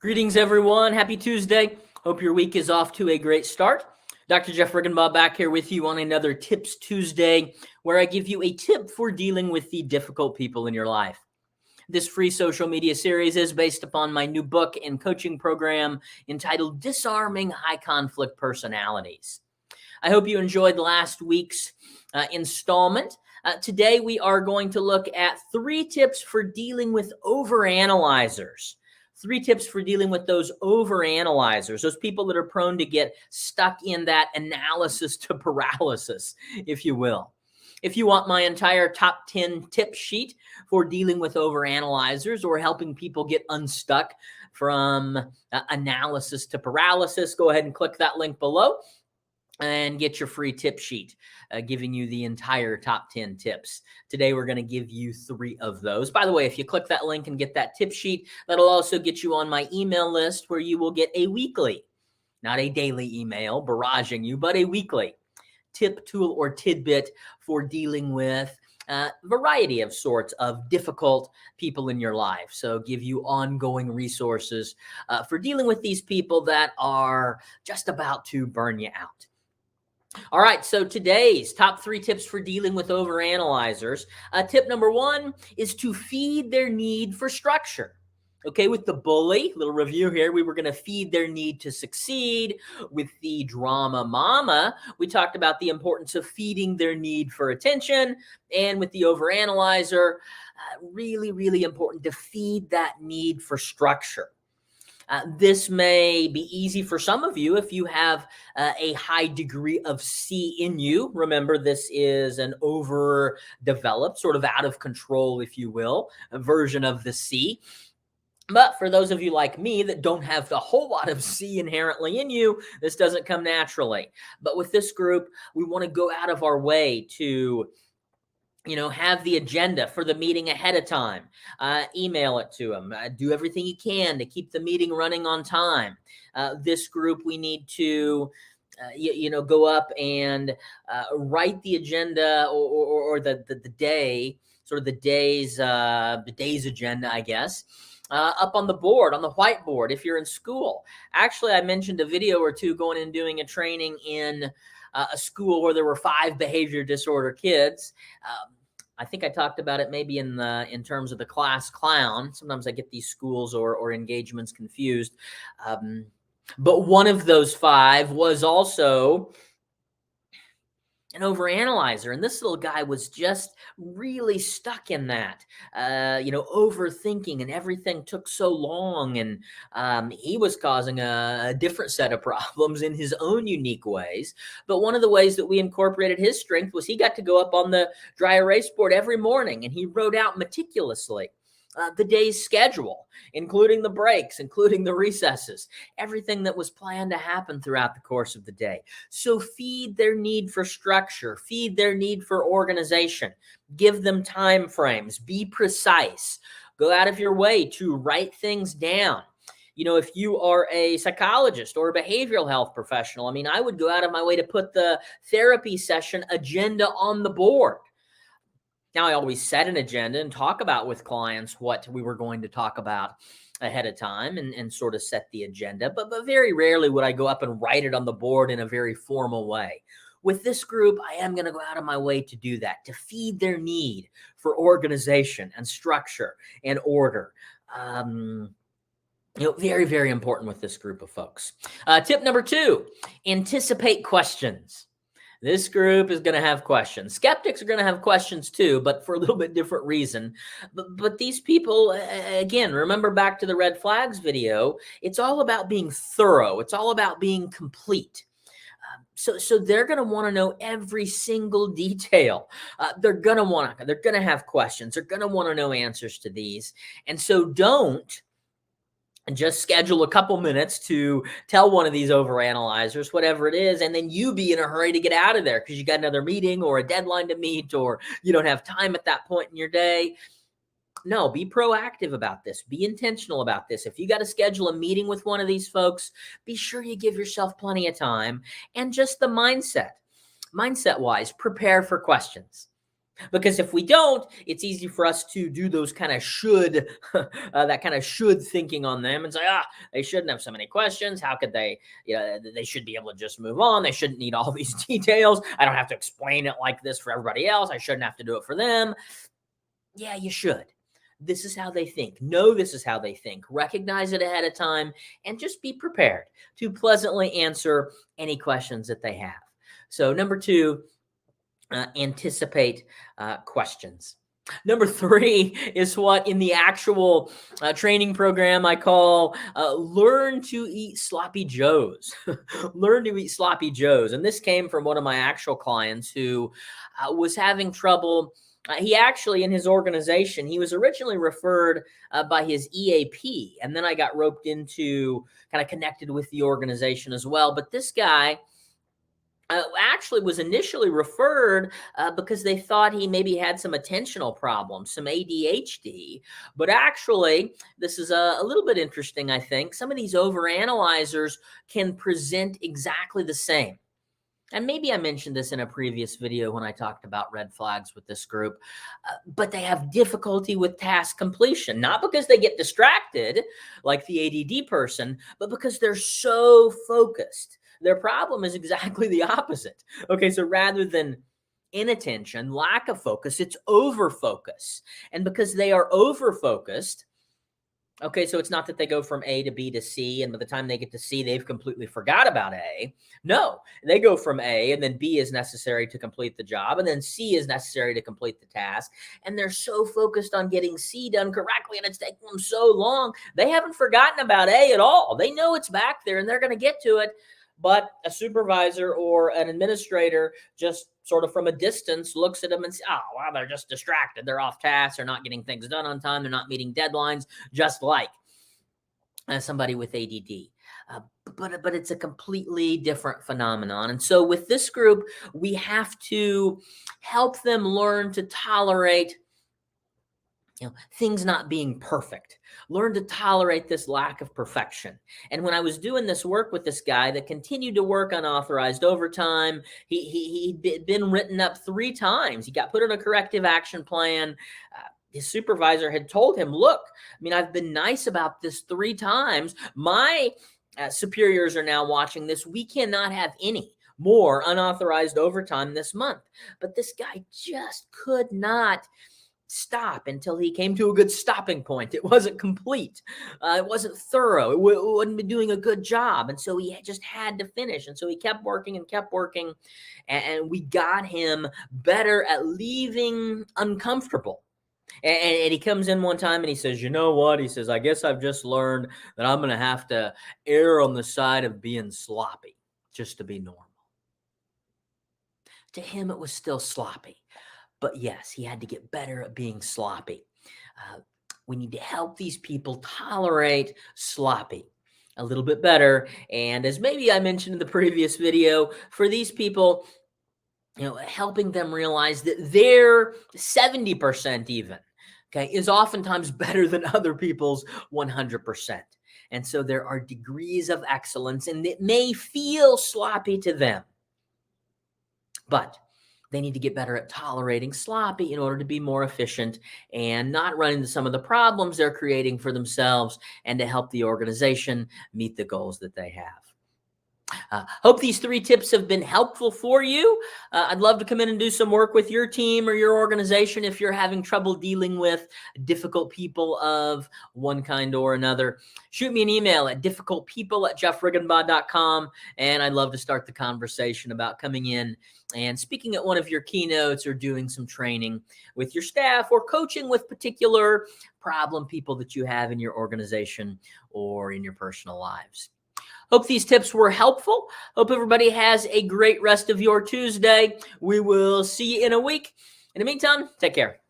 Greetings, everyone. Happy Tuesday. Hope your week is off to a great start. Dr. Jeff Riggenbaugh back here with you on another Tips Tuesday, where I give you a tip for dealing with the difficult people in your life. This free social media series is based upon my new book and coaching program entitled Disarming High Conflict Personalities. I hope you enjoyed last week's installment. Today, we are going to look at 3 tips for dealing with overanalyzers. 3 tips for dealing with those overanalyzers, those people that are prone to get stuck in that analysis to paralysis, if you will. If you want my entire top 10 tip sheet for dealing with overanalyzers or helping people get unstuck from analysis to paralysis, go ahead and click that link below and get your free tip sheet, giving you the entire top 10 tips. Today, we're going to give you 3 of those. By the way, if you click that link and get that tip sheet, that'll also get you on my email list where you will get a weekly, not a daily email barraging you, but a weekly tip, tool, or tidbit for dealing with a variety of sorts of difficult people in your life. So give you ongoing resources for dealing with these people that are just about to burn you out. All right, so today's top 3 tips for dealing with overanalyzers. Tip number 1 is to feed their need for structure. Okay, with the bully, little review here, we were going to feed their need to succeed. With the drama mama, we talked about the importance of feeding their need for attention. And with the overanalyzer, really, really important to feed that need for structure. This may be easy for some of you if you have a high degree of C in you. Remember, this is an overdeveloped, sort of out of control, if you will, version of the C. But for those of you like me that don't have a whole lot of C inherently in you, this doesn't come naturally. But with this group, we want to go out of our way to have the agenda for the meeting ahead of time. Email it to them. Do everything you can to keep the meeting running on time. This group, we need to go up and write the agenda or the day, sort of the day's agenda, I guess. Up on the board, on the whiteboard, if you're in school. Actually, I mentioned a video or two going and doing a training in a school where there were 5 behavior disorder kids. I think I talked about it maybe in terms of the class clown. Sometimes I get these schools or engagements confused. But one of those 5 was also an overanalyzer. And this little guy was just really stuck in that, overthinking, and everything took so long. And he was causing a different set of problems in his own unique ways. But one of the ways that we incorporated his strength was he got to go up on the dry erase board every morning and he wrote out meticulously the day's schedule, including the breaks, including the recesses, everything that was planned to happen throughout the course of the day. So feed their need for structure, feed their need for organization, give them time frames, be precise, go out of your way to write things down. If you are a psychologist or a behavioral health professional, I would go out of my way to put the therapy session agenda on the board. Now, I always set an agenda and talk about with clients what we were going to talk about ahead of time and sort of set the agenda. But very rarely would I go up and write it on the board in a very formal way. With this group, I am going to go out of my way to do that, to feed their need for organization and structure and order. Very, very important with this group of folks. Tip number 2, anticipate questions. This group is going to have questions. Skeptics are going to have questions too, but for a little bit different reason. But these people, again, remember back to the red flags video, it's all about being thorough. It's all about being complete. So they're going to want to know every single detail. They're going to have questions. They're going to want to know answers to these. And so don't just schedule a couple minutes to tell one of these overanalyzers, whatever it is, and then you be in a hurry to get out of there because you got another meeting or a deadline to meet, or you don't have time at that point in your day. No, be proactive about this. Be intentional about this. If you got to schedule a meeting with one of these folks, be sure you give yourself plenty of time and just the mindset-wise, prepare for questions. Because if we don't, it's easy for us to do those kind of should, that kind of should thinking on them and say, they shouldn't have so many questions. How could they, they should be able to just move on. They shouldn't need all these details. I don't have to explain it like this for everybody else. I shouldn't have to do it for them. Yeah, you should. This is how they think. No, this is how they think. Recognize it ahead of time and just be prepared to pleasantly answer any questions that they have. So number 2, anticipate questions. Number 3 is what in the actual training program I call learn to eat sloppy joes. Learn to eat sloppy joes. And this came from one of my actual clients who was having trouble. He actually, in his organization, he was originally referred by his EAP. And then I got roped into, kind of connected with the organization as well. But this guy actually was initially referred because they thought he maybe had some attentional problems, some ADHD. But actually, this is a little bit interesting, I think. Some of these overanalyzers can present exactly the same. And maybe I mentioned this in a previous video when I talked about red flags with this group, but they have difficulty with task completion, not because they get distracted like the ADD person, but because they're so focused. Their problem is exactly the opposite. Okay, so rather than inattention, lack of focus, it's over-focus. And because they are over-focused, okay, so it's not that they go from A to B to C, and by the time they get to C, they've completely forgot about A. No, they go from A, and then B is necessary to complete the job, and then C is necessary to complete the task. And they're so focused on getting C done correctly, and it's taking them so long, they haven't forgotten about A at all. They know it's back there, and they're going to get to it. But a supervisor or an administrator just sort of from a distance looks at them and says, well, they're just distracted. They're off task. They're not getting things done on time. They're not meeting deadlines, just like somebody with ADD. But it's a completely different phenomenon. And so with this group, we have to help them learn to tolerate things not being perfect. Learn to tolerate this lack of perfection. And when I was doing this work with this guy that continued to work unauthorized overtime, he'd been written up 3 times. He got put on a corrective action plan. His supervisor had told him, look, I've been nice about this 3 times. My superiors are now watching this. We cannot have any more unauthorized overtime this month. But this guy just could not stop until he came to a good stopping point. It wasn't complete. It wasn't thorough. It wouldn't be doing a good job. And so he just had to finish. And so he kept working and kept working. And we got him better at leaving uncomfortable. And he comes in one time and he says, you know what? He says, I guess I've just learned that I'm going to have to err on the side of being sloppy just to be normal. To him, it was still sloppy. But yes, he had to get better at being sloppy. We need to help these people tolerate sloppy a little bit better. And as maybe I mentioned in the previous video, for these people, helping them realize that their 70% even, okay, is oftentimes better than other people's 100%. And so there are degrees of excellence, and it may feel sloppy to them, but they need to get better at tolerating sloppy in order to be more efficient and not run into some of the problems they're creating for themselves, and to help the organization meet the goals that they have. Hope these 3 tips have been helpful for you. I'd love to come in and do some work with your team or your organization if you're having trouble dealing with difficult people of one kind or another. Shoot me an email at difficultpeople@jeffriggenbaugh.com, and I'd love to start the conversation about coming in and speaking at one of your keynotes, or doing some training with your staff, or coaching with particular problem people that you have in your organization or in your personal lives. Hope these tips were helpful. Hope everybody has a great rest of your Tuesday. We will see you in a week. In the meantime, take care.